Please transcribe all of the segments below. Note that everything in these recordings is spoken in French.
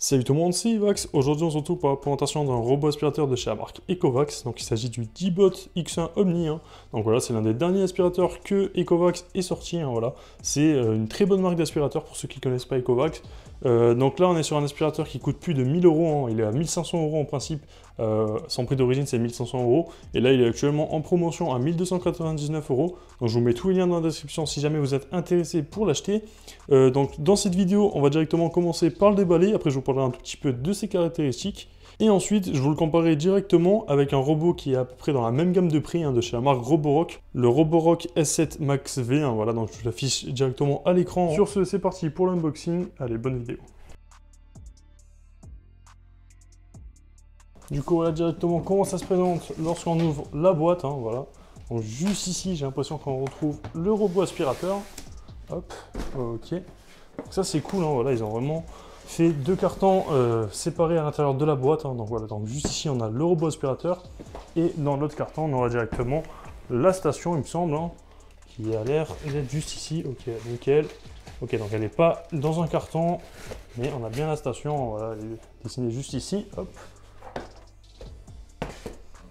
Salut tout le monde, c'est Evax. Aujourd'hui on se retrouve pour la présentation d'un robot aspirateur de chez la marque Ecovacs. Donc il s'agit du D-Bot X1 Omni. Donc voilà, c'est l'un des derniers aspirateurs que Ecovacs est sorti. Voilà. C'est une très bonne marque d'aspirateur pour ceux qui ne connaissent pas Ecovacs. Donc là on est sur un aspirateur qui coûte plus de 1000 euros. Il est à 1500 euros en principe. Son prix d'origine c'est 1500 euros. Et là il est actuellement en promotion à 1299 euros. Donc je vous mets tous les liens dans la description si jamais vous êtes intéressé pour l'acheter. Donc dans cette vidéo on va directement commencer par le déballer. Après je vous parlerai un tout petit peu de ses caractéristiques. Et ensuite, je vous le comparerai directement avec un robot qui est à peu près dans la même gamme de prix de chez la marque Roborock, le Roborock S7 Max V1. Voilà, donc je l'affiche directement à l'écran. Sur ce, c'est parti pour l'unboxing. Allez, bonne vidéo. Du coup, voilà directement comment ça se présente lorsqu'on ouvre la boîte. Voilà. Donc juste ici, j'ai l'impression qu'on retrouve le robot aspirateur. Hop, ok. Donc ça c'est cool, voilà, ils ont vraiment fait deux cartons séparés à l'intérieur de la boîte. Donc voilà, donc juste ici on a le robot aspirateur et dans l'autre carton on aura directement la station, il me semble, qui a l'air d'être juste ici. Ok, nickel. Ok, donc elle n'est pas dans un carton, mais on a bien la station. Voilà, elle est dessinée juste ici. Hop.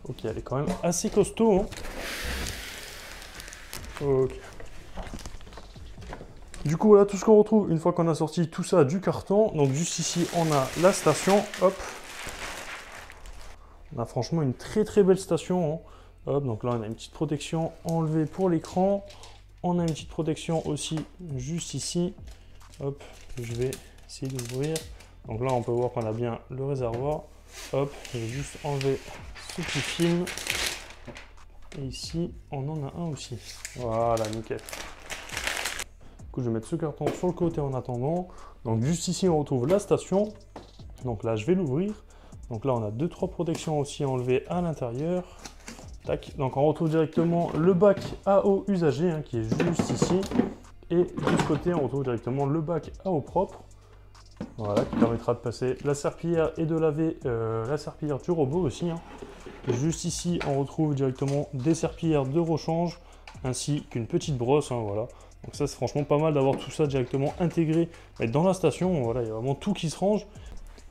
Ok, elle est quand même assez costaud. Ok. Du coup, voilà tout ce qu'on retrouve une fois qu'on a sorti tout ça du carton. Donc juste ici, on a la station. Hop. On a franchement une très très belle station. Hop, donc là, on a une petite protection enlevée pour l'écran. On a une petite protection aussi juste ici. Hop, je vais essayer d'ouvrir. Donc là, on peut voir qu'on a bien le réservoir. Hop, je vais juste enlever ce petit film. Et ici, on en a un aussi. Voilà, nickel. Je vais mettre ce carton sur le côté en attendant. Donc juste ici on retrouve la station. Donc là je vais l'ouvrir. Donc là on a 2-3 protections aussi enlevées à l'intérieur. Tac. Donc on retrouve directement le bac à eau usagé qui est juste ici. Et de ce côté on retrouve directement le bac à eau propre. Voilà, qui permettra de passer la serpillière et de laver la serpillière du robot aussi. Juste ici on retrouve directement des serpillières de rechange ainsi qu'une petite brosse. Voilà. Donc ça c'est franchement pas mal d'avoir tout ça directement intégré dans la station. Voilà, il y a vraiment tout qui se range.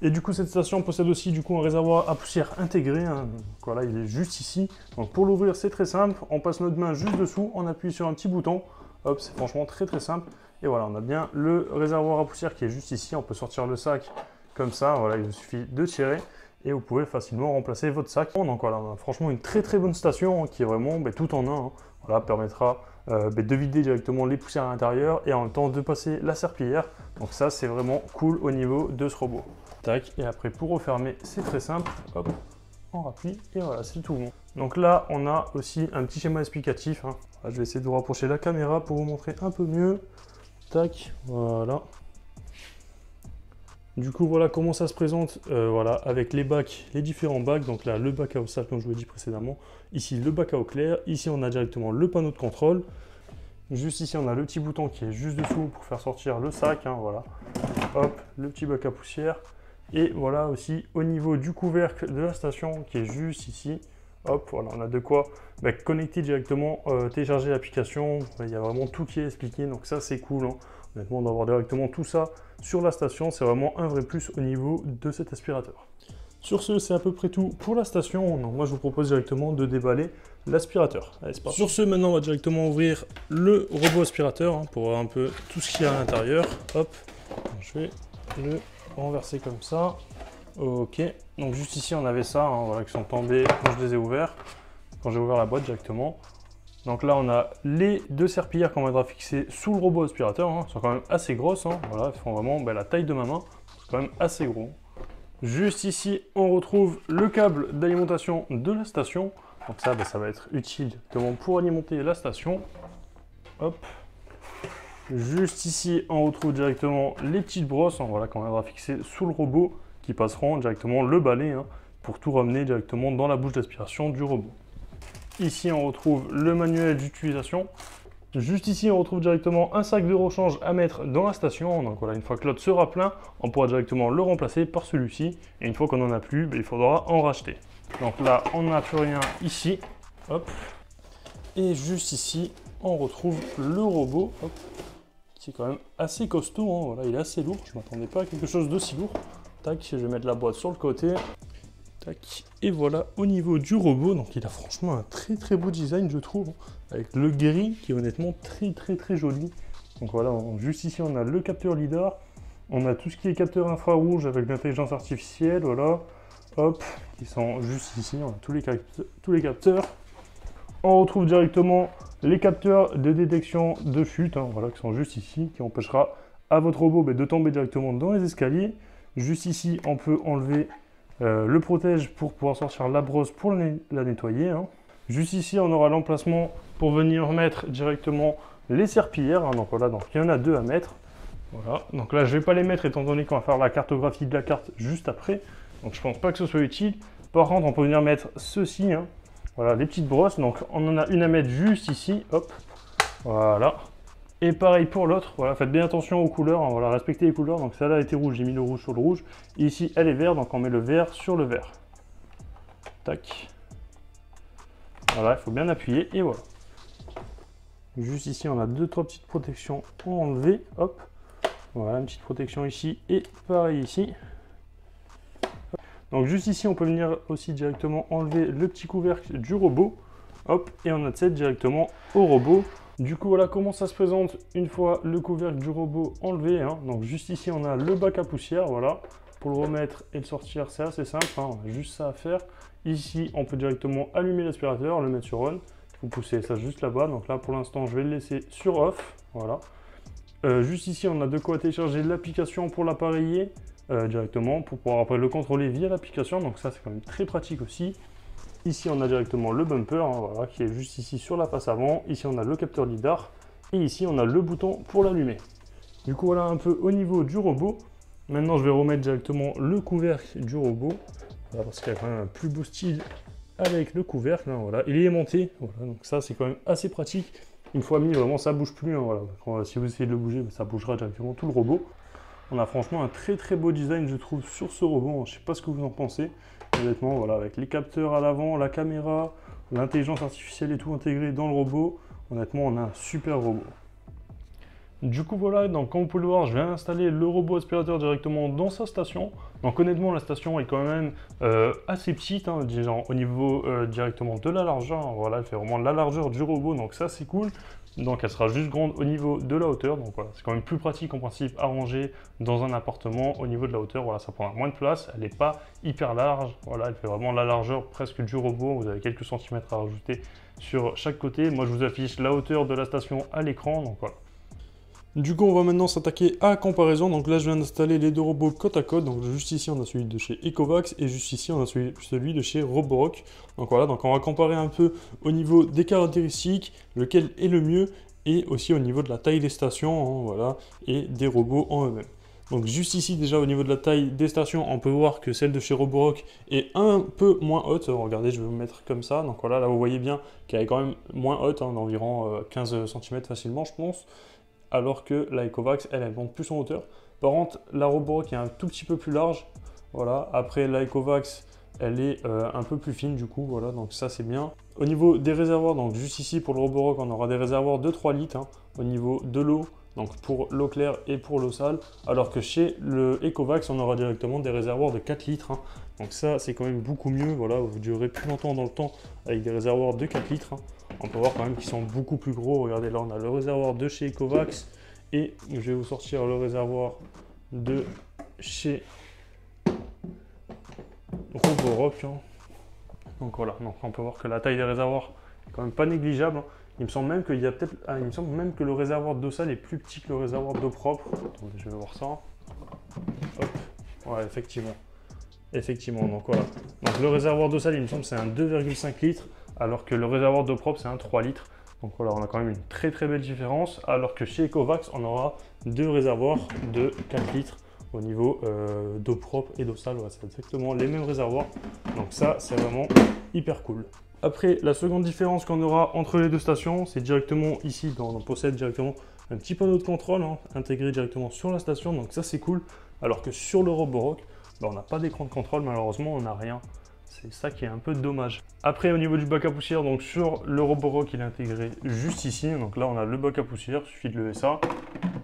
Et du coup cette station possède aussi un réservoir à poussière intégré. Donc voilà, il est juste ici. Donc pour l'ouvrir c'est très simple. On passe notre main juste dessous, on appuie sur un petit bouton. Hop, c'est franchement très très simple. Et voilà, on a bien le réservoir à poussière qui est juste ici. On peut sortir le sac comme ça. Voilà, il suffit de tirer. Et vous pouvez facilement remplacer votre sac. Donc voilà, on a franchement une très très bonne station qui est vraiment tout en un. Voilà, permettra de vider directement les poussières à l'intérieur et en même temps de passer la serpillière. Donc ça c'est vraiment cool au niveau de ce robot. Tac, et après pour refermer c'est très simple. Hop, on rappuie et voilà, c'est tout bon. Donc là on a aussi un petit schéma explicatif. Voilà, je vais essayer de vous rapprocher la caméra pour vous montrer un peu mieux. Tac, voilà. Du coup, voilà comment ça se présente, voilà, avec les bacs, les différents bacs. Donc là, le bac à eau sale, comme je vous l'ai dit précédemment. Ici, le bac à eau clair. Ici, on a directement le panneau de contrôle. Juste ici, on a le petit bouton qui est juste dessous pour faire sortir le sac. Voilà. Hop, le petit bac à poussière. Et voilà aussi au niveau du couvercle de la station qui est juste ici. Hop, voilà, on a de quoi connecter directement, télécharger l'application. Il y a vraiment tout qui est expliqué, donc ça c'est cool. Honnêtement, d'avoir directement tout ça sur la station, c'est vraiment un vrai plus au niveau de cet aspirateur. Sur ce, c'est à peu près tout pour la station. Donc moi, je vous propose directement de déballer l'aspirateur. Sur ce, maintenant, on va directement ouvrir le robot aspirateur pour voir un peu tout ce qu'il y a à l'intérieur. Hop, je vais le renverser comme ça. Ok, donc juste ici, on avait ça, voilà, qui sont tombés quand je les ai ouverts, quand j'ai ouvert la boîte directement. Donc là, on a les deux serpillières qu'on viendra fixer sous le robot aspirateur. Elles sont quand même assez grosses. Voilà, elles font vraiment la taille de ma main. C'est quand même assez gros. Juste ici, on retrouve le câble d'alimentation de la station. Donc ça, ça va être utile pour alimenter la station. Hop. Juste ici, on retrouve directement les petites brosses voilà, qu'on viendra fixer sous le robot qui passeront directement le balai pour tout ramener directement dans la bouche d'aspiration du robot. Ici, on retrouve le manuel d'utilisation. Juste ici, on retrouve directement un sac de rechange à mettre dans la station. Donc voilà, une fois que l'autre sera plein, on pourra directement le remplacer par celui-ci. Et une fois qu'on n'en a plus, il faudra en racheter. Donc là, on n'a plus rien ici. Hop. Et juste ici, on retrouve le robot, qui est quand même assez costaud. Voilà, il est assez lourd. Je ne m'attendais pas à quelque chose d'aussi lourd. Tac, je vais mettre la boîte sur le côté. Tac, et voilà au niveau du robot, donc il a franchement un très beau design je trouve, avec le gris qui est honnêtement très joli. Donc voilà, juste ici on a le capteur LiDAR, on a tout ce qui est capteur infrarouge avec l'intelligence artificielle, voilà, hop, qui sont juste ici, on a tous les capteurs. On retrouve directement les capteurs de détection de chute, hein, voilà, qui sont juste ici, qui empêchera à votre robot de tomber directement dans les escaliers. Juste ici, on peut enlever le protège pour pouvoir sortir la brosse pour la nettoyer. Hein. Juste ici, on aura l'emplacement pour venir mettre directement les serpillères. Hein, donc voilà, donc il y en a 2 à mettre. Voilà, donc là, je ne vais pas les mettre étant donné qu'on va faire la cartographie de la carte juste après. Donc je ne pense pas que ce soit utile. Par contre, on peut venir mettre ceci. Hein. Voilà, les petites brosses. Donc on en a une à mettre juste ici. Hop, voilà. Et pareil pour l'autre, voilà, faites bien attention aux couleurs, hein, voilà, respectez les couleurs. Donc celle-là était rouge, j'ai mis le rouge sur le rouge. Et ici, elle est verte, donc on met le vert sur le vert. Tac. Voilà, il faut bien appuyer et voilà. Juste ici, on a 2-3 petites protections à enlever. Hop. Voilà, une petite protection ici et pareil ici. Donc juste ici, on peut venir aussi directement enlever le petit couvercle du robot. Hop, et on accède directement au robot. Du coup, voilà comment ça se présente une fois le couvercle du robot enlevé. Hein. Donc juste ici, on a le bac à poussière, voilà. Pour le remettre et le sortir, c'est assez simple, hein. On a juste ça à faire. Ici, on peut directement allumer l'aspirateur, le mettre sur on. Vous poussez ça juste là-bas. Donc là, pour l'instant, je vais le laisser sur off, voilà. Juste ici, on a de quoi télécharger l'application pour l'appareiller directement, pour pouvoir après le contrôler via l'application. Donc ça, c'est quand même très pratique aussi. Ici, on a directement le bumper, hein, voilà, qui est juste ici sur la face avant. Ici, on a le capteur LiDAR. Et ici, on a le bouton pour l'allumer. Du coup, voilà un peu au niveau du robot. Maintenant, je vais remettre directement le couvercle du robot. Voilà, parce qu'il y a quand même un plus beau style avec le couvercle. Hein, voilà. Il est aimanté. Voilà, donc ça, c'est quand même assez pratique. Une fois mis, vraiment, ça ne bouge plus. Hein, voilà. Quand, si vous essayez de le bouger, ça bougera directement tout le robot. On a franchement un très beau design, je trouve, sur ce robot. Je ne sais pas ce que vous en pensez. Honnêtement, voilà, avec les capteurs à l'avant, la caméra, l'intelligence artificielle et tout intégré dans le robot. Honnêtement, on a un super robot. Du coup, voilà, donc comme vous pouvez le voir, je viens installer le robot aspirateur directement dans sa station. Donc honnêtement, la station est quand même assez petite, hein, disons, au niveau directement de la largeur. Voilà, elle fait vraiment la largeur du robot, donc ça c'est cool. Donc elle sera juste grande au niveau de la hauteur, donc voilà, c'est quand même plus pratique en principe à ranger dans un appartement au niveau de la hauteur. Voilà, ça prend moins de place, elle n'est pas hyper large, voilà, elle fait vraiment la largeur presque du robot. Vous avez quelques centimètres à rajouter sur chaque côté. Moi je vous affiche la hauteur de la station à l'écran, donc voilà. Du coup, on va maintenant s'attaquer à la comparaison. Donc là, je viens d'installer les 2 robots côte à côte. Donc juste ici, on a celui de chez Ecovacs et juste ici, on a celui de chez Roborock. Donc voilà, donc on va comparer un peu au niveau des caractéristiques, lequel est le mieux, et aussi au niveau de la taille des stations, hein, voilà, et des robots en eux-mêmes. Donc juste ici, déjà au niveau de la taille des stations, on peut voir que celle de chez Roborock est un peu moins haute. Regardez, je vais vous mettre comme ça. Donc voilà, là vous voyez bien qu'elle est quand même moins haute, hein, d'environ 15 cm facilement, je pense. Alors que la Ecovacs, elle monte plus en hauteur. Par contre, la Roborock est un tout petit peu plus large. Voilà. Après, la Ecovacs, elle est un peu plus fine du coup. Voilà, donc ça c'est bien. Au niveau des réservoirs, donc juste ici pour le Roborock, on aura des réservoirs de 3 litres. Hein, au niveau de l'eau, donc pour l'eau claire et pour l'eau sale. Alors que chez le Ecovacs, on aura directement des réservoirs de 4 litres. Hein. Donc ça, c'est quand même beaucoup mieux. Voilà, vous durerez plus longtemps dans le temps avec des réservoirs de 4 litres. Hein. On peut voir quand même qu'ils sont beaucoup plus gros. Regardez, là, on a le réservoir de chez Ecovacs. Et je vais vous sortir le réservoir de chez Roborock. Hein. Donc voilà, donc on peut voir que la taille des réservoirs est quand même pas négligeable. Hein. Il me semble même qu'il y a peut-être, il me semble même que le réservoir d'eau sale est plus petit que le réservoir d'eau propre. Attendez, je vais voir ça. Hop. Ouais, effectivement. Effectivement, donc voilà. Donc le réservoir d'eau sale, il me semble, c'est un 2,5 litres, alors que le réservoir d'eau propre, c'est un 3 litres. Donc voilà, on a quand même une très belle différence, alors que chez Ecovacs, on aura 2 réservoirs de 4 litres au niveau d'eau propre et d'eau sale. Voilà, c'est exactement les mêmes réservoirs. Donc ça, c'est vraiment hyper cool. Après, la seconde différence qu'on aura entre les deux stations, c'est directement ici, on possède directement un petit panneau de contrôle, hein, intégré directement sur la station. Donc ça, c'est cool. Alors que sur le Roborock, on n'a pas d'écran de contrôle, malheureusement, on n'a rien. C'est ça qui est un peu dommage. Après, au niveau du bac à poussière, donc sur le Roborock, il est intégré juste ici. Donc là, on a le bac à poussière, il suffit de lever ça.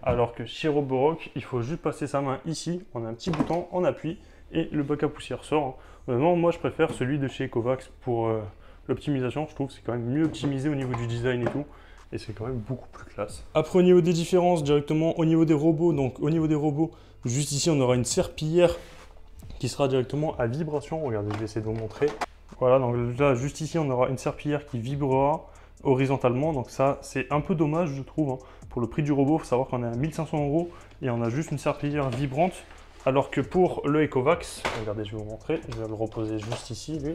Alors que chez Roborock, il faut juste passer sa main ici. On a un petit bouton, on appuie et le bac à poussière sort. Hein. Honnêtement, moi je préfère celui de chez Ecovacs pour l'optimisation. Je trouve que c'est quand même mieux optimisé au niveau du design et tout. Et c'est quand même beaucoup plus classe. Après, au niveau des différences, directement au niveau des robots, donc au niveau des robots, juste ici, on aura une serpillière qui sera directement à vibration. Regardez, je vais essayer de vous montrer. Voilà, donc là, juste ici, on aura une serpillière qui vibrera horizontalement. Donc ça, c'est un peu dommage, je trouve. Hein. Pour le prix du robot, il faut savoir qu'on est à 1500 € et on a juste une serpillière vibrante. Alors que pour le Ecovacs, regardez, je vais vous montrer. Je vais le reposer juste ici, lui.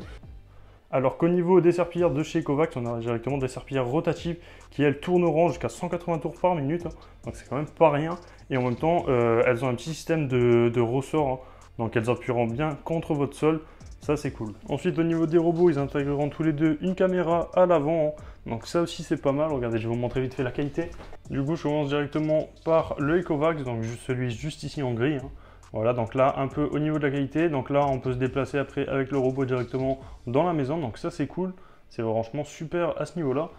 Alors qu'au niveau des serpillères de chez Ecovacs, on a directement des serpillères rotatives qui, elles, tourneront jusqu'à 180 tours par minute. Hein. Donc c'est quand même pas rien. Et en même temps, elles ont un petit système de ressort. Hein. Donc elles appuieront bien contre votre sol. Ça, c'est cool. Ensuite, au niveau des robots, ils intégreront tous les deux une caméra à l'avant. Hein. Donc ça aussi, c'est pas mal. Regardez, je vais vous montrer vite fait la qualité. Du coup, je commence directement par le Ecovacs, donc celui juste ici en gris. Hein. Voilà, donc là, un peu au niveau de la qualité. Donc là, on peut se déplacer après avec le robot directement dans la maison. Donc ça, c'est cool. C'est franchement super à ce niveau-là.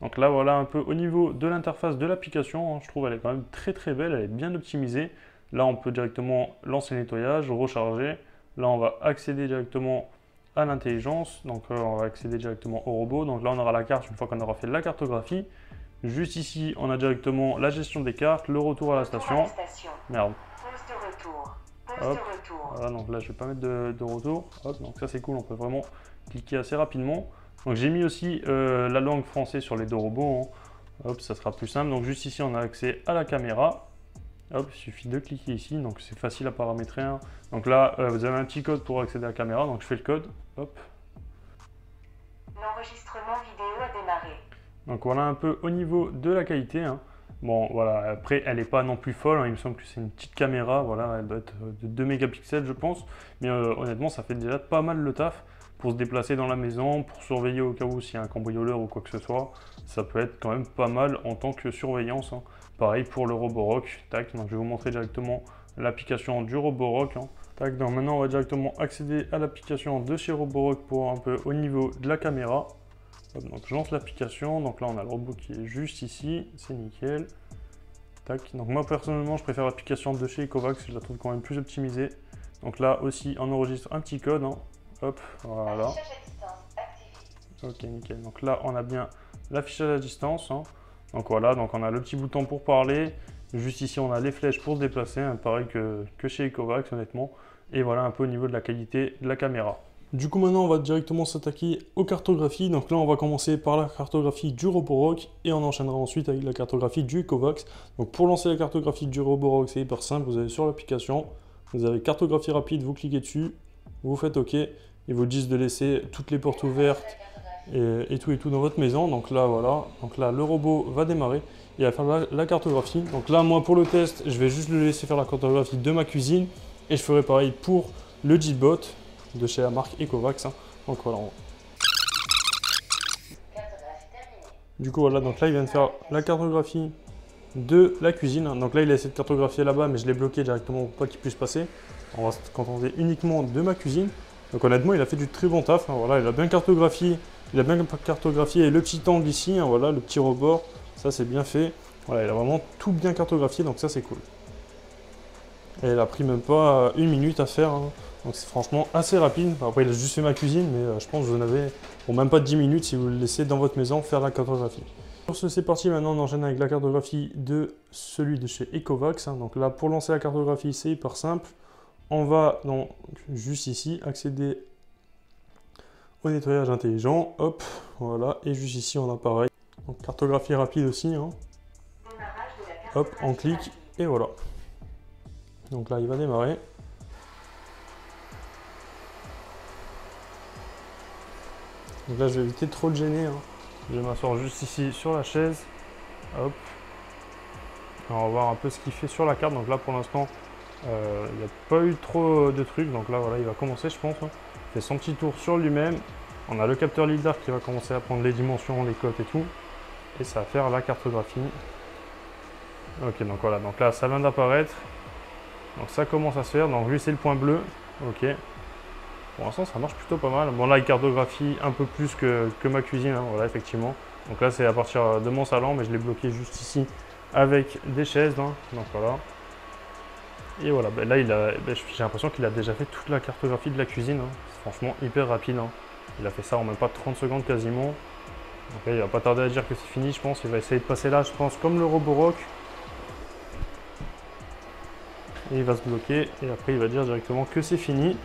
Donc là, voilà un peu au niveau de l'interface de l'application. Hein. Je trouve elle est quand même très très belle. Elle est bien optimisée. Là, on peut directement lancer le nettoyage, recharger. Là, on va accéder directement à l'intelligence. Donc, on va accéder directement au robot. Donc là, on aura la carte une fois qu'on aura fait la cartographie. Juste ici, on a directement la gestion des cartes, le retour à la station. Merde. Pause de retour. Hop. Voilà, donc là, je vais pas mettre de retour. Hop, donc ça, c'est cool. On peut vraiment cliquer assez rapidement. Donc, j'ai mis aussi la langue française sur les deux robots. Hein. Hop, ça sera plus simple. Donc, juste ici, on a accès à la caméra. Hop, il suffit de cliquer ici, donc c'est facile à paramétrer. Hein. Donc là, vous avez un petit code pour accéder à la caméra, donc je fais le code. Hop. L'enregistrement vidéo a démarré. Donc voilà un peu au niveau de la qualité. Hein. Bon, voilà, après, elle n'est pas non plus folle. Hein. Il me semble que c'est une petite caméra, voilà, elle doit être de 2 mégapixels, je pense. Mais honnêtement, ça fait déjà pas mal le taf pour se déplacer dans la maison, pour surveiller au cas où s'il y a un cambrioleur ou quoi que ce soit. Ça peut être quand même pas mal en tant que surveillance. Hein. Pareil pour le Roborock. Tac, donc je vais vous montrer directement l'application du Roborock. Hein. Tac, donc maintenant on va directement accéder à l'application de chez Roborock pour un peu au niveau de la caméra. Hop, donc je lance l'application. Donc là on a le robot qui est juste ici, c'est nickel. Tac, donc moi personnellement je préfère l'application de chez Ecovacs, je la trouve quand même plus optimisée. Donc là aussi on enregistre un petit code. Hein. Hop, voilà. Ok, nickel. Donc là on a bien l'affichage à distance. Hein. Donc voilà, donc on a le petit bouton pour parler. Juste ici, on a les flèches pour se déplacer, hein, pareil que chez Ecovacs, honnêtement. Et voilà un peu au niveau de la qualité de la caméra. Du coup, maintenant, on va directement s'attaquer aux cartographies. Donc là, on va commencer par la cartographie du Roborock et on enchaînera ensuite avec la cartographie du Ecovacs. Donc pour lancer la cartographie du Roborock, c'est hyper simple. Vous allez sur l'application, vous avez cartographie rapide, vous cliquez dessus, vous faites OK. Ils vous disent de laisser toutes les portes ouvertes et tout dans votre maison. Donc là, voilà. Donc là, le robot va démarrer et va faire la cartographie. Donc là, moi, pour le test, je vais juste le laisser faire la cartographie de ma cuisine et je ferai pareil pour le JetBot de chez la marque Ecovacs. Hein. Donc voilà. Du coup, voilà. Donc là, il vient de faire la cartographie de la cuisine. Donc là, il a essayé de cartographier là-bas, mais je l'ai bloqué directement pour pas qu'il puisse passer. On va se contenter uniquement de ma cuisine. Donc honnêtement, il a fait du très bon taf. Hein. Voilà, il a bien cartographié le petit angle ici. Hein, voilà, le petit rebord. Ça, c'est bien fait. Voilà, il a vraiment tout bien cartographié, donc ça, c'est cool. Et il a pris même pas 1 minute à faire. Hein. Donc c'est franchement assez rapide. Après, il a juste fait ma cuisine, mais je pense que vous en avez pour même pas 10 minutes si vous le laissez dans votre maison faire la cartographie. Sur ce, c'est parti. Maintenant, on enchaîne avec la cartographie de celui de chez Ecovacs. Hein. Donc là, pour lancer la cartographie, c'est hyper simple. On va donc juste ici accéder au nettoyage intelligent. Hop, voilà. Et juste ici, on a pareil. Donc cartographie rapide aussi. Hein. Hop, on clique et voilà. Donc là, il va démarrer. Donc là, je vais éviter de trop le gêner. Hein. Je vais m'asseoir juste ici sur la chaise. Hop. On va voir un peu ce qu'il fait sur la carte. Donc là, pour l'instant, il n'y a pas eu trop de trucs. Donc là, voilà, il va commencer, je pense. Hein. Il fait son petit tour sur lui-même. On a le capteur LiDAR qui va commencer à prendre les dimensions, les cotes et tout. Et ça va faire la cartographie. Ok, donc voilà. Donc là, ça vient d'apparaître. Donc ça commence à se faire. Donc lui, c'est le point bleu. Ok. Pour l'instant, ça marche plutôt pas mal. Bon, là, il cartographie un peu plus que ma cuisine. Hein. Voilà, effectivement. Donc là, c'est à partir de mon salon, mais je l'ai bloqué juste ici avec des chaises. Hein. Donc voilà. Et voilà, ben là j'ai l'impression qu'il a déjà fait toute la cartographie de la cuisine. Hein. Franchement, hyper rapide. Hein. Il a fait ça en même pas 30 secondes quasiment. Donc là, il va pas tarder à dire que c'est fini, je pense. Il va essayer de passer là, je pense, comme le Roborock. Et il va se bloquer. Et après, il va dire directement que c'est fini.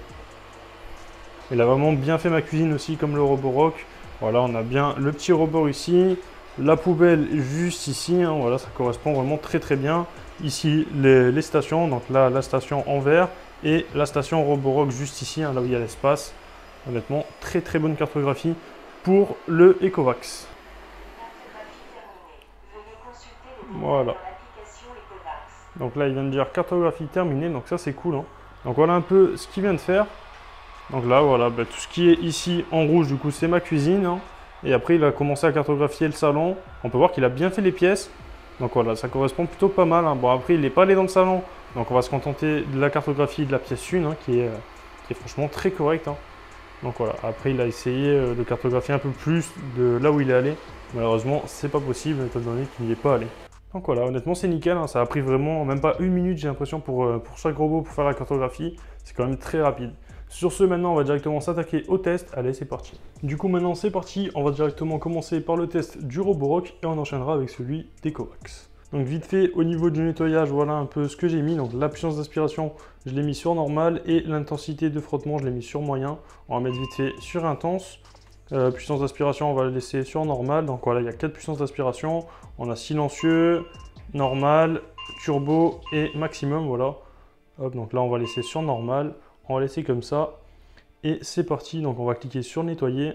Il a vraiment bien fait ma cuisine aussi, comme le Roborock. Voilà, on a bien le petit robot ici. La poubelle juste ici. Hein. Voilà, ça correspond vraiment très très bien. Ici, les stations. Donc là, la station en vert. Et la station Roborock juste ici, hein, là où il y a l'espace. Honnêtement, très très bonne cartographie pour le Ecovacs. Voilà. Donc là, il vient de dire cartographie terminée, donc ça c'est cool. Hein. Donc voilà un peu ce qu'il vient de faire. Donc là, voilà, bah, tout ce qui est ici en rouge, du coup, c'est ma cuisine. Hein. Et après, il a commencé à cartographier le salon. On peut voir qu'il a bien fait les pièces. Donc voilà, ça correspond plutôt pas mal. Hein. Bon, après, il n'est pas allé dans le salon. Donc on va se contenter de la cartographie de la pièce 1, hein, qui est franchement très correcte. Hein. Donc voilà, après il a essayé de cartographier un peu plus de là où il est allé. Malheureusement, c'est pas possible étant donné qu'il n'y est pas allé. Donc voilà, honnêtement c'est nickel, hein. Ça a pris vraiment même pas une minute j'ai l'impression pour chaque robot pour faire la cartographie. C'est quand même très rapide. Sur ce, maintenant on va directement s'attaquer au test. Allez, c'est parti. Du coup maintenant c'est parti, on va directement commencer par le test du Roborock et on enchaînera avec celui d'Ecovacs. Donc vite fait, au niveau du nettoyage, voilà un peu ce que j'ai mis. Donc la puissance d'aspiration, je l'ai mis sur normal et l'intensité de frottement, je l'ai mis sur moyen. On va mettre vite fait sur intense. Puissance d'aspiration, on va le laisser sur normal. Donc voilà, il y a 4 puissances d'aspiration. On a silencieux, normal, turbo et maximum, voilà. Hop, donc là on va laisser sur normal. On va laisser comme ça. Et c'est parti, donc on va cliquer sur nettoyer.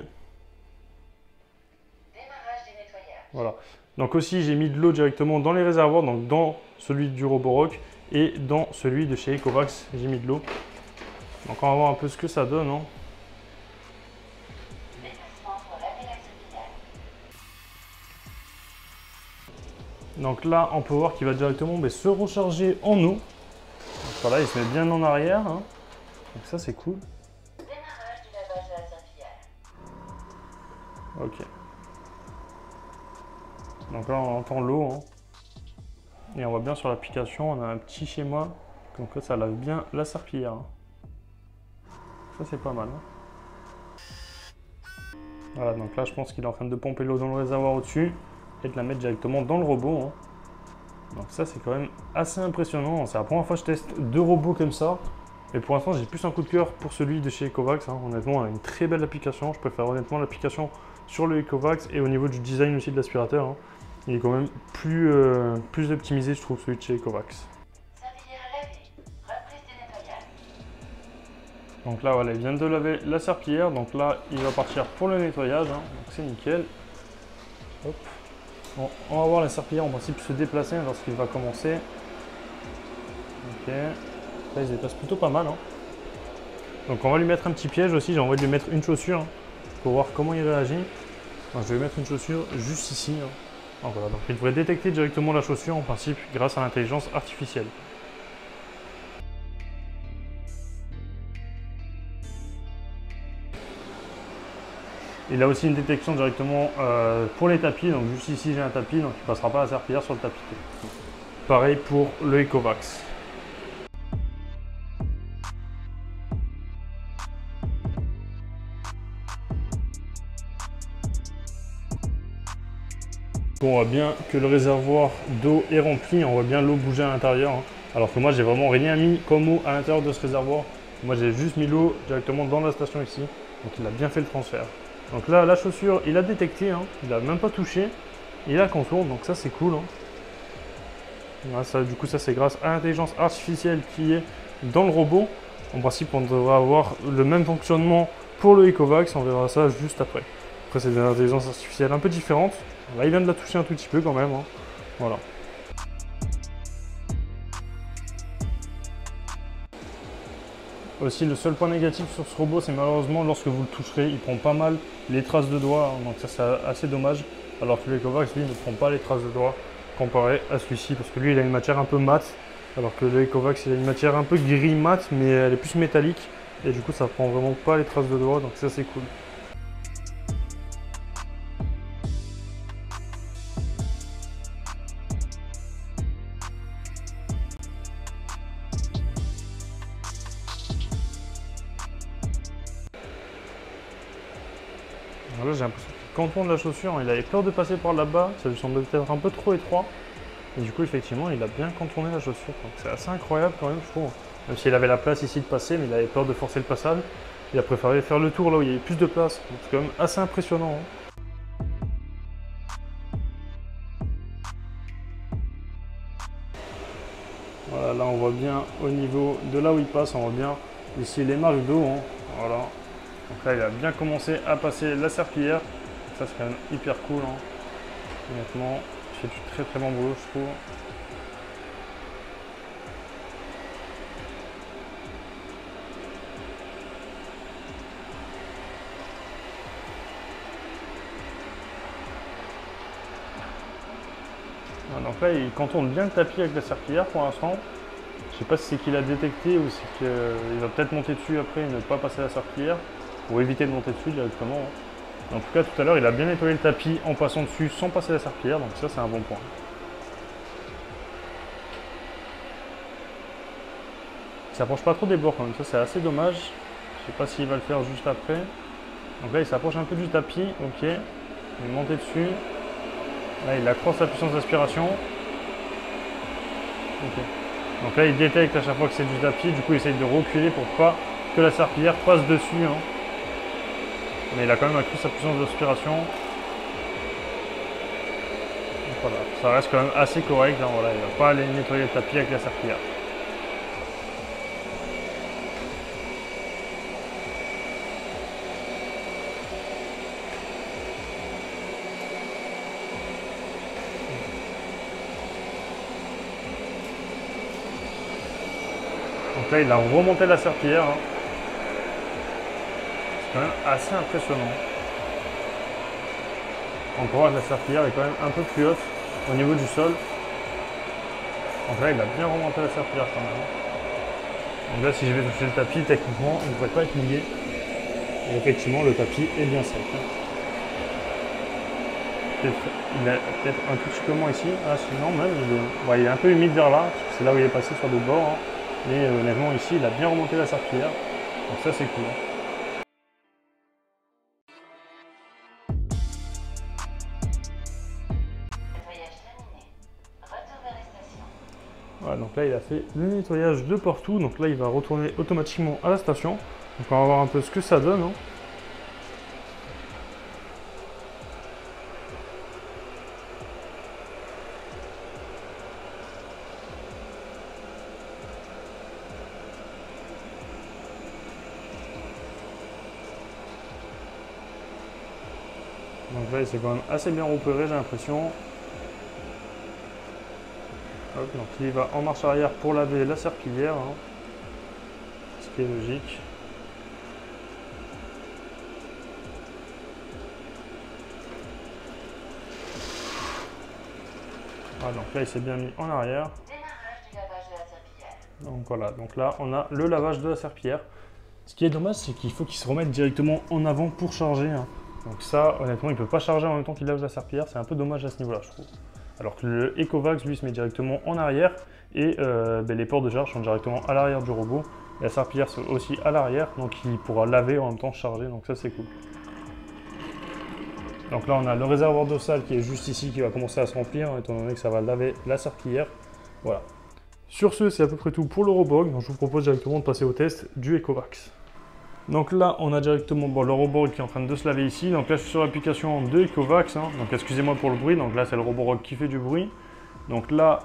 Démarrage du nettoyage. Voilà. Donc aussi, j'ai mis de l'eau directement dans les réservoirs, donc dans celui du Roborock et dans celui de chez Ecovacs, j'ai mis de l'eau. Donc on va voir un peu ce que ça donne. Hein. Donc là, on peut voir qu'il va directement se recharger en eau. Donc voilà, il se met bien en arrière. Hein. Donc ça, c'est cool. Démarrage du lavage de la serpillière. Ok. Donc là, on entend l'eau. Hein. Et on voit bien sur l'application, on a un petit schéma. Comme que ça lave bien la serpillière. Hein. Ça, c'est pas mal. Hein. Voilà, donc là, je pense qu'il est en train de pomper l'eau dans le réservoir au-dessus et de la mettre directement dans le robot. Hein. Donc ça, c'est quand même assez impressionnant. C'est la première fois que je teste 2 robots comme ça. Et pour l'instant, j'ai plus un coup de cœur pour celui de chez Ecovacs. Hein. Honnêtement, on a une très belle application. Je préfère honnêtement l'application sur le Ecovacs et au niveau du design aussi de l'aspirateur. Hein. Il est quand même plus optimisé, je trouve, celui de chez Ecovacs. Serpillière lavée. Reprise du nettoyage. Donc là, voilà, il vient de laver la serpillière. Donc là, il va partir pour le nettoyage. Hein. Donc c'est nickel. Hop. Bon, on va voir la serpillière en principe se déplacer lorsqu'il va commencer. Ok. Là, il se déplace plutôt pas mal. Hein. Donc on va lui mettre un petit piège aussi. J'ai envie de lui mettre une chaussure hein, pour voir comment il réagit. Donc, je vais lui mettre une chaussure juste ici. Hein. Donc, voilà. Donc il devrait détecter directement la chaussure en principe grâce à l'intelligence artificielle. Il a aussi une détection directement pour les tapis. Donc juste ici j'ai un tapis, donc il ne passera pas la serpillière sur le tapis. Pareil pour le Ecovacs. On voit bien que le réservoir d'eau est rempli, on voit bien l'eau bouger à l'intérieur. Hein. Alors que moi j'ai vraiment rien mis comme eau à l'intérieur de ce réservoir. Moi j'ai juste mis l'eau directement dans la station ici. Donc il a bien fait le transfert. Donc là la chaussure il a détecté, hein. Il n'a même pas touché. Il la contourne, donc ça c'est cool. Hein. Voilà, ça, du coup ça c'est grâce à l'intelligence artificielle qui est dans le robot. En principe on devrait avoir le même fonctionnement pour le Ecovacs, on verra ça juste après. Après c'est des intelligences artificielles un peu différentes. Là, il vient de la toucher un tout petit peu quand même. Hein. Voilà. Aussi, le seul point négatif sur ce robot, c'est malheureusement lorsque vous le toucherez, il prend pas mal les traces de doigts. Hein. Donc ça, c'est assez dommage. Alors que l'Ecovacs, lui, ne prend pas les traces de doigts comparé à celui-ci. Parce que lui, il a une matière un peu mate. Alors que l'Ecovacs, il a une matière un peu gris mat, mais elle est plus métallique. Et du coup, ça prend vraiment pas les traces de doigts. Donc ça, c'est cool. Là, j'ai l'impression que quand on tourne la chaussure, il avait peur de passer par là-bas, ça lui semblait peut-être un peu trop étroit. Et du coup, effectivement, il a bien contourné la chaussure. Donc c'est assez incroyable quand même, je trouve. Même s'il avait la place ici de passer, mais il avait peur de forcer le passage. Il a préféré faire le tour là où il y avait plus de place. Donc c'est quand même assez impressionnant. Voilà, là on voit bien au niveau de là où il passe, on voit bien ici les marques d'eau. Voilà. Donc là, il a bien commencé à passer la serpillière. Ça, c'est quand même hyper cool. Honnêtement, il fait du très très bon boulot, je trouve. Donc là, il contourne bien le tapis avec la serpillière pour l'instant. Je sais pas si c'est qu'il a détecté ou si qu'il va peut-être monter dessus après et ne pas passer la serpillière pour éviter de monter dessus directement. En tout cas, tout à l'heure, il a bien nettoyé le tapis en passant dessus sans passer la serpillière, donc ça, c'est un bon point. Il s'approche pas trop des bords quand même, ça c'est assez dommage. Je sais pas s'il va le faire juste après. Donc là, il s'approche un peu du tapis, ok. Il est monté dessus. Là, il accroît sa puissance d'aspiration. Ok. Donc là, il détecte à chaque fois que c'est du tapis, du coup, il essaye de reculer pour pas que la serpillière passe dessus. Mais il a quand même accru sa puissance d'aspiration. Voilà, ça reste quand même assez correct. Voilà, il ne va pas aller nettoyer le tapis avec la serpillière. Donc là, il a remonté la serpillière. C'est quand même assez impressionnant. Encore la serpillière est quand même un peu plus haute au niveau du sol. Donc là, il a bien remonté la serpillière quand même. Donc là, si je vais toucher le tapis, techniquement, il ne devrait pas être mouillé. Et effectivement, le tapis est bien sec. Il est peut-être un tout petit peu moins ici. Ah, sinon, même, il est un peu humide vers là. C'est là où il est passé sur le bord. Mais honnêtement, ici, il a bien remonté la serpillière. Donc ça, c'est cool. Voilà, donc là il a fait le nettoyage de partout, donc là il va retourner automatiquement à la station. Donc on va voir un peu ce que ça donne. Donc là il s'est quand même assez bien repéré, j'ai l'impression. Hop, donc il va en marche arrière pour laver la serpillière, ce qui est logique. Voilà, donc là il s'est bien mis en arrière. Démarrage du lavage de la serpillière. Donc voilà, donc là on a le lavage de la serpillière. Ce qui est dommage, c'est qu'il faut qu'il se remette directement en avant pour charger. Donc ça, honnêtement, il ne peut pas charger en même temps qu'il lave la serpillière. C'est un peu dommage à ce niveau-là, je trouve. Alors que le Ecovacs, lui, se met directement en arrière. Et les ports de charge sont directement à l'arrière du robot. Et la serpillière c'est aussi à l'arrière. Donc il pourra laver en même temps charger. Donc ça, c'est cool. Donc là, on a le réservoir d'eau sale qui est juste ici, qui va commencer à se remplir, étant donné que ça va laver la serpillière. Voilà. Sur ce, c'est à peu près tout pour le robot. Donc je vous propose directement de passer au test du Ecovacs. Donc là, on a directement le robot qui est en train de se laver ici. Donc là, je suis sur l'application de Ecovacs. Donc excusez-moi pour le bruit. Donc là, c'est le robot qui fait du bruit. Donc là,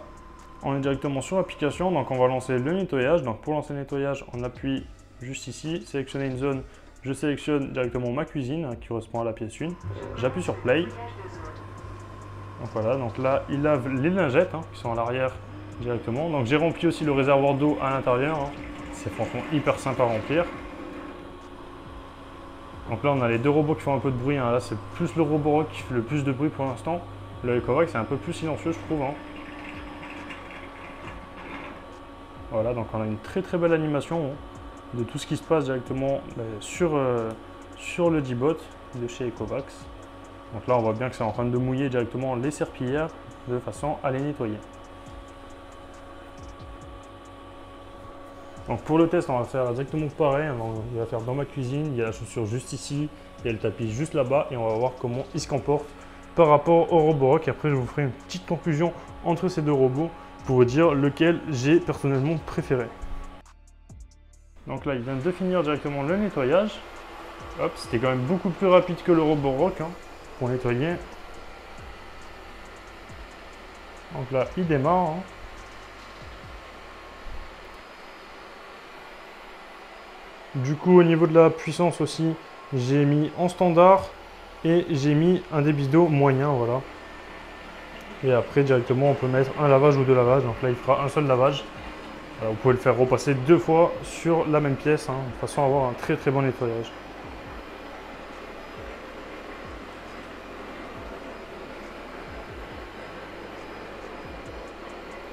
on est directement sur l'application. Donc on va lancer le nettoyage. Donc pour lancer le nettoyage, on appuie juste ici, sélectionner une zone. Je sélectionne directement ma cuisine qui correspond à la pièce 1. J'appuie sur Play. Donc voilà, donc là, il lave les lingettes qui sont à l'arrière directement. Donc j'ai rempli aussi le réservoir d'eau à l'intérieur. C'est franchement hyper simple à remplir. Donc là, on a les deux robots qui font un peu de bruit. Là, c'est plus le robot qui fait le plus de bruit pour l'instant. Le Ecovacs, c'est un peu plus silencieux, je trouve. Voilà, donc on a une très très belle animation de tout ce qui se passe directement sur le D-Bot de chez Ecovacs. Donc là, on voit bien que c'est en train de mouiller directement les serpillières de façon à les nettoyer. Donc pour le test, on va faire exactement pareil. On va faire dans ma cuisine, il y a la chaussure juste ici, il y a le tapis juste là-bas et on va voir comment il se comporte par rapport au Roborock. Et après, je vous ferai une petite conclusion entre ces deux robots pour vous dire lequel j'ai personnellement préféré. Donc là, il vient de finir directement le nettoyage. Hop, c'était quand même beaucoup plus rapide que le Roborock hein, pour nettoyer. Donc là, il démarre. Hein. Du coup, au niveau de la puissance aussi, j'ai mis en standard et j'ai mis un débit d'eau moyen, voilà. Et après, directement, on peut mettre un lavage ou deux lavages. Donc là, il fera un seul lavage. Voilà, vous pouvez le faire repasser 2 fois sur la même pièce, hein, de façon à avoir un très très bon nettoyage.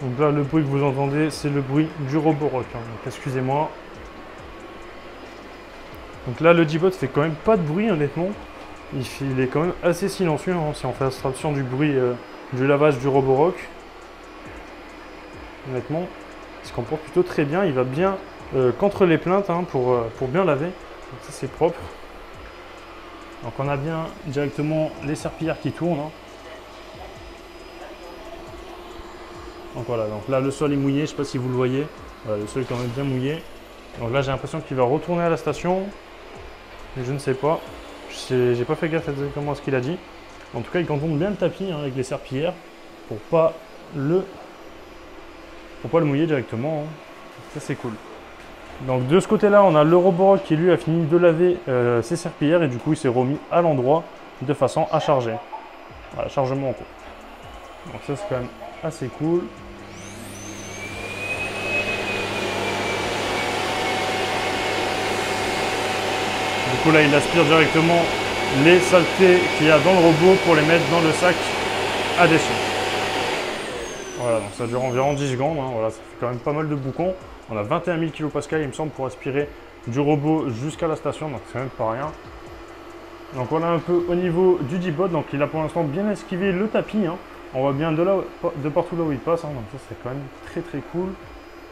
Donc là, le bruit que vous entendez, c'est le bruit du Roborock. Hein, donc excusez-moi. Donc là, le G-Bot fait quand même pas de bruit, honnêtement. Il est quand même assez silencieux, hein, si on fait abstraction du bruit du lavage du Roborock. Honnêtement, il se comporte plutôt très bien. Il va bien contre les plaintes hein, pour bien laver. Donc ça, c'est propre. Donc on a bien directement les serpillères qui tournent. Hein. Donc voilà, donc là le sol est mouillé, je ne sais pas si vous le voyez. Voilà, le sol est quand même bien mouillé. Donc là j'ai l'impression qu'il va retourner à la station. Mais je ne sais pas. J'ai pas fait gaffe exactement à ce qu'il a dit. En tout cas, il contourne bien le tapis hein, avec les serpillères pour pas le mouiller directement. Hein. Ça c'est cool. Donc de ce côté-là, on a le Roborock qui lui a fini de laver ses serpillères et du coup il s'est remis à l'endroit de façon à charger. Voilà, chargement en cours. Donc ça c'est quand même assez cool. Du coup là il aspire directement les saletés qu'il y a dans le robot pour les mettre dans le sac à déchets. Voilà, donc ça dure environ 10 secondes, hein, voilà, ça fait quand même pas mal de boucons. On a 21 000 kPa il me semble pour aspirer du robot jusqu'à la station, donc c'est même pas rien. Donc voilà un peu au niveau du G-Bot, donc il a pour l'instant bien esquivé le tapis. Hein. On voit bien de partout là où il passe, hein, donc ça c'est quand même très très cool.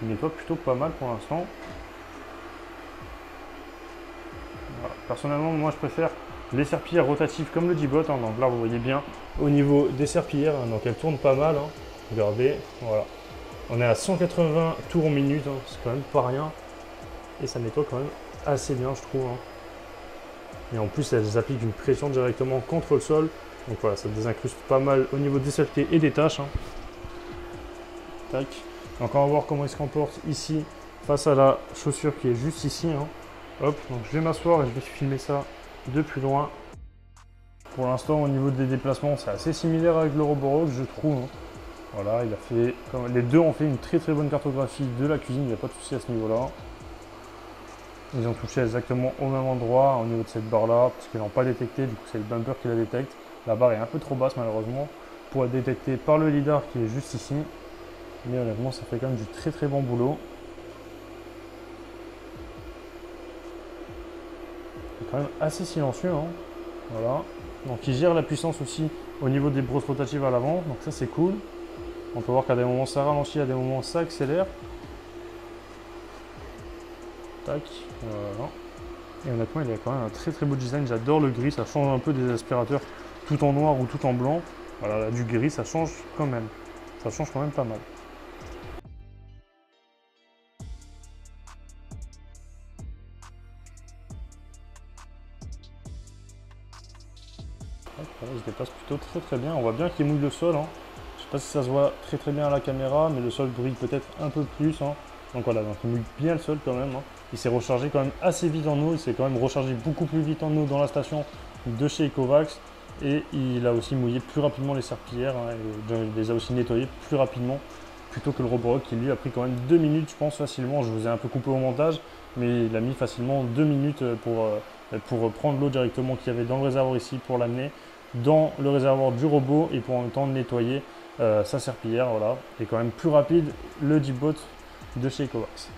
Il nettoie plutôt pas mal pour l'instant. Voilà. Personnellement, moi je préfère les serpillères rotatives comme le G-Bot. Hein. Donc là vous voyez bien au niveau des serpillères, hein, donc elles tournent pas mal. Hein. Regardez, voilà. On est à 180 tours minute, hein. C'est quand même pas rien. Et ça nettoie quand même assez bien je trouve. Hein. Et en plus elles appliquent une pression directement contre le sol. Donc voilà, ça désincruste pas mal au niveau des saletés et des tâches. Hein. Tac. Donc on va voir comment il se comporte ici face à la chaussure qui est juste ici. Hein. Hop, donc je vais m'asseoir et je vais filmer ça de plus loin. Pour l'instant au niveau des déplacements c'est assez similaire avec le Roborock je trouve. Hein. Voilà, il a fait, les deux ont fait une très très bonne cartographie de la cuisine, il n'y a pas de souci à ce niveau-là. Ils ont touché exactement au même endroit au niveau de cette barre là, parce qu'ils n'ont pas détecté, du coup c'est le bumper qui la détecte. La barre est un peu trop basse malheureusement pour être détectée par le lidar qui est juste ici. Mais honnêtement ça fait quand même du très très bon boulot. C'est quand même assez silencieux. Hein. Voilà. Donc il gère la puissance aussi au niveau des brosses rotatives à l'avant, donc ça c'est cool. On peut voir qu'à des moments ça ralentit, à des moments ça accélère. Tac, voilà. Et honnêtement, il a quand même un très très beau design. J'adore le gris, ça change un peu des aspirateurs tout en noir ou tout en blanc. Voilà, là, du gris, ça change quand même. Ça change quand même pas mal. Voilà, il se déplace plutôt très très bien. On voit bien qu'il mouille le sol. Hein. Je sais pas si ça se voit très très bien à la caméra, mais le sol brille peut-être un peu plus. Hein. Donc voilà, donc il mouille bien le sol quand même. Hein. Il s'est rechargé quand même assez vite en eau. Il s'est quand même rechargé beaucoup plus vite en eau dans la station de chez Ecovacs. Et il a aussi mouillé plus rapidement les serpillères. Hein, et il les a aussi nettoyées plus rapidement plutôt que le Roborock qui lui a pris quand même 2 minutes, je pense, facilement. Je vous ai un peu coupé au montage, mais il a mis facilement 2 minutes pour prendre l'eau directement qu'il y avait dans le réservoir ici pour l'amener dans le réservoir du robot et pour en même temps nettoyer sa serpillière. Voilà. Et quand même plus rapide le G-Bot de chez Ecovacs.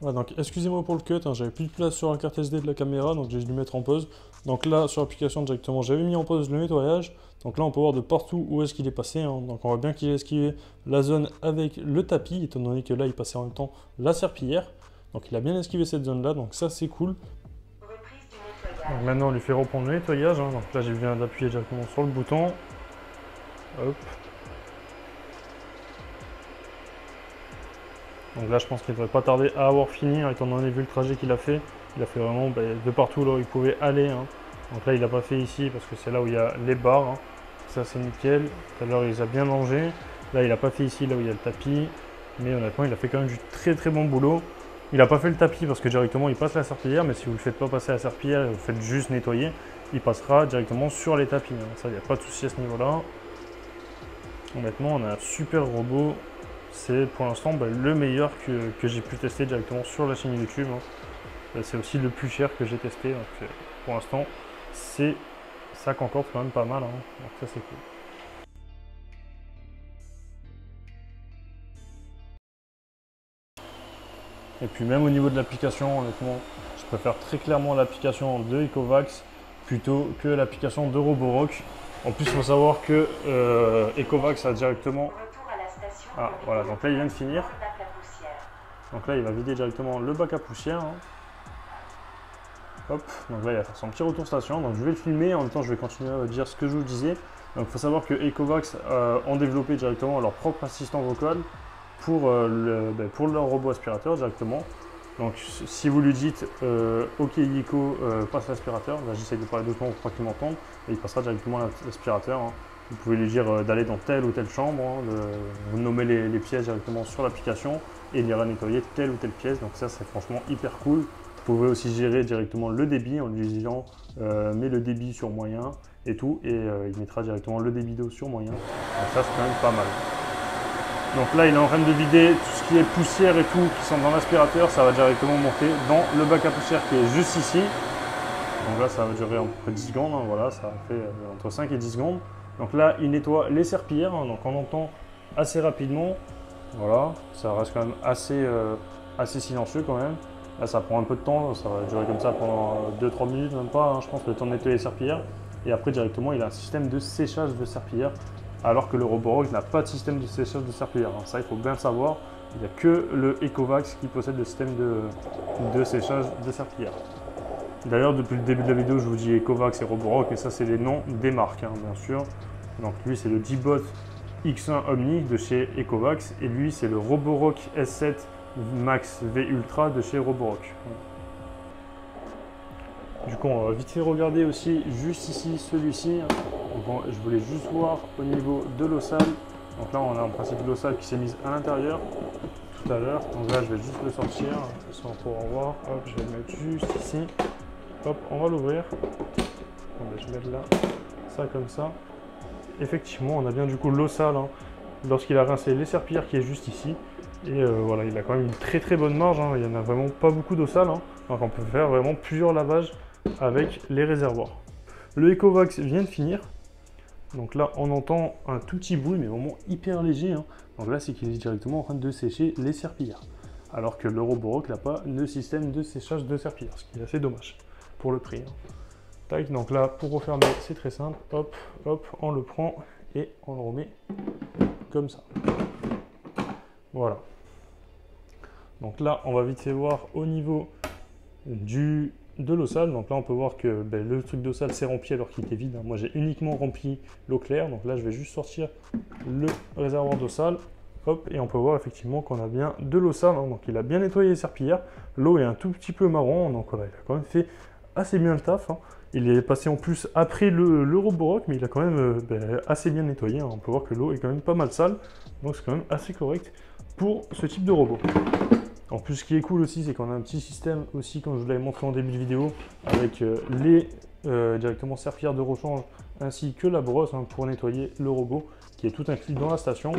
Voilà, donc excusez-moi pour le cut, hein, j'avais plus de place sur la carte SD de la caméra, donc j'ai dû mettre en pause. Donc là, sur l'application directement, j'avais mis en pause le nettoyage. Donc là, on peut voir de partout où est-ce qu'il est passé, hein. Donc on voit bien qu'il a esquivé la zone avec le tapis, étant donné que là, il passait en même temps la serpillière. Donc il a bien esquivé cette zone-là, donc ça c'est cool. Reprise du nettoyage. Donc maintenant, on lui fait reprendre le nettoyage, hein. Donc là, j'ai bien d'appuyer directement sur le bouton. Hop. Donc là, je pense qu'il ne devrait pas tarder à avoir fini, hein, étant donné vu le trajet qu'il a fait. Il a fait vraiment de partout là où il pouvait aller, hein. Donc là, il n'a pas fait ici parce que c'est là où il y a les barres, hein. Ça, c'est nickel. Tout à l'heure, il les a bien mangés. Là, il n'a pas fait ici, là où il y a le tapis. Mais honnêtement, il a fait quand même du très très bon boulot. Il n'a pas fait le tapis parce que directement, il passe la serpillière. Mais si vous ne le faites pas passer la serpillière et vous faites juste nettoyer, il passera directement sur les tapis, hein. Ça, il n'y a pas de souci à ce niveau-là. Honnêtement, on a un super robot. C'est pour l'instant le meilleur que j'ai pu tester directement sur la chaîne YouTube, hein. C'est aussi le plus cher que j'ai testé. Donc, pour l'instant, ça concorde quand même pas mal, hein. Donc ça c'est cool. Et puis même au niveau de l'application, honnêtement, je préfère très clairement l'application de Ecovacs plutôt que l'application de Roborock. En plus, il faut savoir que Ecovacs a directement... Retour à la station. Ah voilà, donc là il vient de finir. Bac à poussière. Donc là il va vider directement le bac à poussière, hein. Hop, donc là il va faire son petit retour station. Donc je vais le filmer, en même temps je vais continuer à dire ce que je vous disais. Donc il faut savoir que Ecovacs ont développé directement leur propre assistant vocal pour leur robot aspirateur directement. Donc si vous lui dites OK Yiko, passe l'aspirateur, là j'essaie de parler doucement pour pas qu'il m'entende, et il passera directement l'aspirateur, hein. Vous pouvez lui dire d'aller dans telle ou telle chambre, hein, vous nommez les pièces directement sur l'application et il ira nettoyer telle ou telle pièce. Donc ça c'est franchement hyper cool. Vous pouvez aussi gérer directement le débit en lui disant mets le débit sur moyen et tout, et il mettra directement le débit d'eau sur moyen. Donc ça c'est quand même pas mal. Donc là il est en train de vider tout ce qui est poussière et tout qui sont dans l'aspirateur, ça va directement monter dans le bac à poussière qui est juste ici. Donc là ça va durer à peu près 10 secondes, hein, voilà, ça fait entre 5 et 10 secondes. Donc là il nettoie les serpillères, hein, donc on entend assez rapidement, voilà, ça reste quand même assez silencieux quand même. Là ça prend un peu de temps, ça va durer comme ça pendant 2-3 minutes, même pas, hein, je pense, le temps de nettoyer les serpillères. Et après directement il a un système de séchage de serpillères, alors que le Roborock n'a pas de système de séchage de serpillères, hein. Ça il faut bien le savoir, il n'y a que le Ecovacs qui possède le système de séchage de serpillères. D'ailleurs depuis le début de la vidéo je vous dis Ecovacs et Roborock, et ça c'est les noms des marques, hein, bien sûr. Donc lui c'est le D-Bot X1 Omni de chez Ecovacs, et lui c'est le Roborock S7 Max V Ultra de chez Roborock. Du coup, on va vite fait regarder aussi juste ici celui-ci. Bon, je voulais juste voir au niveau de l'eau sale. Donc là, on a en principe l'eau sale qui s'est mise à l'intérieur tout à l'heure. Donc là, je vais juste le sortir sans pouvoir voir. Hop, je vais le mettre juste ici. Hop, on va l'ouvrir. Je vais mettre là, ça comme ça. Effectivement, on a bien du coup l'eau sale, hein, lorsqu'il a rincé les serpillères qui est juste ici. Et voilà, il a quand même une très très bonne marge, hein. Il n'y en a vraiment pas beaucoup d'eau sale, hein. Donc on peut faire vraiment plusieurs lavages avec les réservoirs. Le Ecovacs vient de finir. Donc là on entend un tout petit bruit mais vraiment hyper léger, hein. Donc là c'est qu'il est directement en train de sécher les serpillères. Alors que le Roborock n'a pas de système de séchage de serpillères, ce qui est assez dommage pour le prix, hein. Tac, donc là pour refermer c'est très simple. Hop, hop, on le prend et on le remet comme ça. Voilà. Donc là, on va vite fait voir au niveau de l'eau sale. Donc là, on peut voir que le truc d'eau sale s'est rempli alors qu'il était vide, hein. Moi, j'ai uniquement rempli l'eau claire. Donc là, je vais juste sortir le réservoir d'eau sale. Hop, et on peut voir effectivement qu'on a bien de l'eau sale, hein. Donc il a bien nettoyé les serpillères. L'eau est un tout petit peu marron. Donc voilà, il a quand même fait assez bien le taf, hein. Il est passé en plus après le Roborock, mais il a quand même assez bien nettoyé, hein. On peut voir que l'eau est quand même pas mal sale. Donc c'est quand même assez correct pour ce type de robot. En plus, ce qui est cool aussi, c'est qu'on a un petit système aussi, comme je vous l'avais montré en début de vidéo, avec directement serpillères de rechange ainsi que la brosse, hein, pour nettoyer le robot, qui est tout inclus dans la station,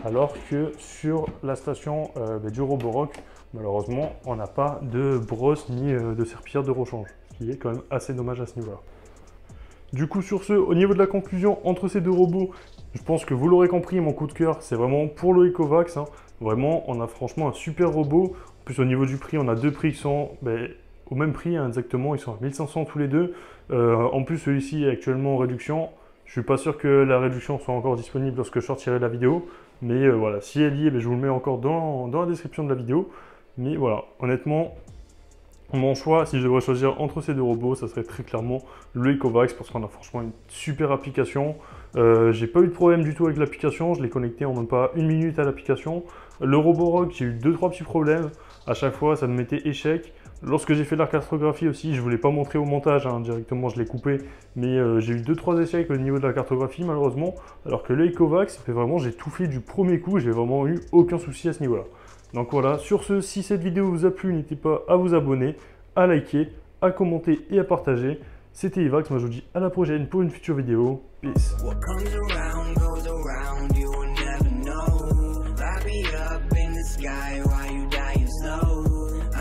alors que sur la station du Roborock, malheureusement, on n'a pas de brosse ni de serpillère de rechange, ce qui est quand même assez dommage à ce niveau-là. Du coup, sur ce, au niveau de la conclusion entre ces deux robots, je pense que vous l'aurez compris, mon coup de cœur, c'est vraiment pour le Ecovacs, hein. Vraiment, on a franchement un super robot. On plus au niveau du prix, on a deux prix qui sont au même prix hein, exactement, ils sont à 1500 tous les deux. En plus celui-ci est actuellement en réduction. Je suis pas sûr que la réduction soit encore disponible lorsque je sortirai la vidéo. Mais voilà, si elle y est, je vous le mets encore dans la description de la vidéo. Mais voilà, honnêtement, mon choix, si je devrais choisir entre ces deux robots, ça serait très clairement le Ecovacs parce qu'on a franchement une super application. J'ai pas eu de problème du tout avec l'application, je l'ai connecté en même pas une minute à l'application. Le Roborock, j'ai eu 2-3 petits problèmes. À chaque fois, ça me mettait échec. Lorsque j'ai fait la cartographie aussi, je ne voulais pas montrer au montage, hein, directement je l'ai coupé, mais j'ai eu 2-3 échecs au niveau de la cartographie malheureusement, alors que le Ecovacs, vraiment j'ai tout fait du premier coup, j'ai vraiment eu aucun souci à ce niveau-là. Donc voilà, sur ce, si cette vidéo vous a plu, n'hésitez pas à vous abonner, à liker, à commenter et à partager. C'était Evax, moi je vous dis à la prochaine pour une future vidéo. Peace.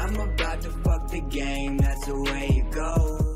I'm about to fuck the game, that's the way it goes.